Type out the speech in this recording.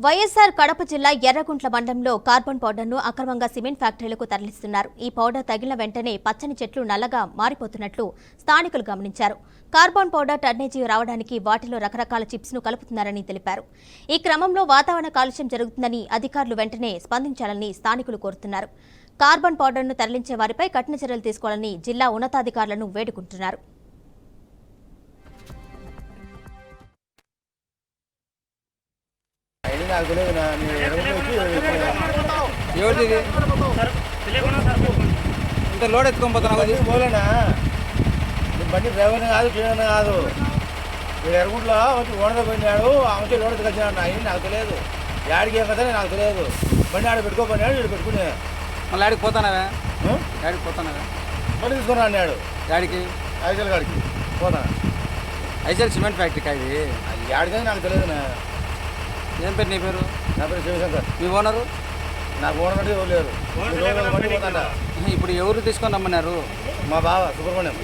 వైఎస్ఆర్ కడప జిల్లా ఎర్రగుంట్ల మండలంలో కార్బన్ పౌడర్ను అక్రమంగా సిమెంట్ ఫ్యాక్టరీలకు తరలిస్తున్నారు. ఈ పౌడర్ తగిలిన వెంటనే పచ్చని చెట్లు నల్లగా మారిపోతున్నట్లు స్థానికులు గమనించారు. కార్బన్ పౌడర్ టర్నేజీ రావడానికి వాటిలో రకరకాల చిప్స్ ను కలుపుతున్నారని తెలిపారు. ఈ క్రమంలో వాతావరణ కాలుష్యం జరుగుతుందని అధికారులు వెంటనే స్పందించాలని స్థానికులు కోరుతున్నారు. కార్బన్ పౌడర్ను తరలించే వారిపై కఠిన చర్యలు తీసుకోవాలని జిల్లా ఉన్నతాధికారులను వేడుకుంటున్నారు. ఇంత లోడ్ ఎత్తుకొని పోలేనా బండి డ్రైవర్ని కాదు ట్రైవర్ని కాదు. వీడు ఎరుగుంట్లో వచ్చి ఓనర్ పోయినాడు, ఆమె లోడ్ ఎత్తుకొచ్చినాడు. అయ్యి నాకు తెలియదు, యాడికి ఏం కదా నాకు తెలియదు. బండి ఆడ పెట్టుకోపోయినాడు, వీడు పెట్టుకునే మళ్ళీ ఆడికి పోతానవే యాడికి పోతానవే బండి తీసుకుని అన్నాడు. యాడికి ఐసల్ గాడికి పోతాను. ఐసల్ సిమెంట్ ఫ్యాక్టరీకి అది యాడికని నాకు తెలియదు. ఏం పేరు నీ పేరు? నా పేరు శివశంకర్. మీ ఓనరు? నాకు ఓనర్ అంటే ఎవరు లేరు. ఇప్పుడు ఎవరు తీసుకొని రమ్మన్నారు? మా బావ సుబ్రహ్మణ్యం.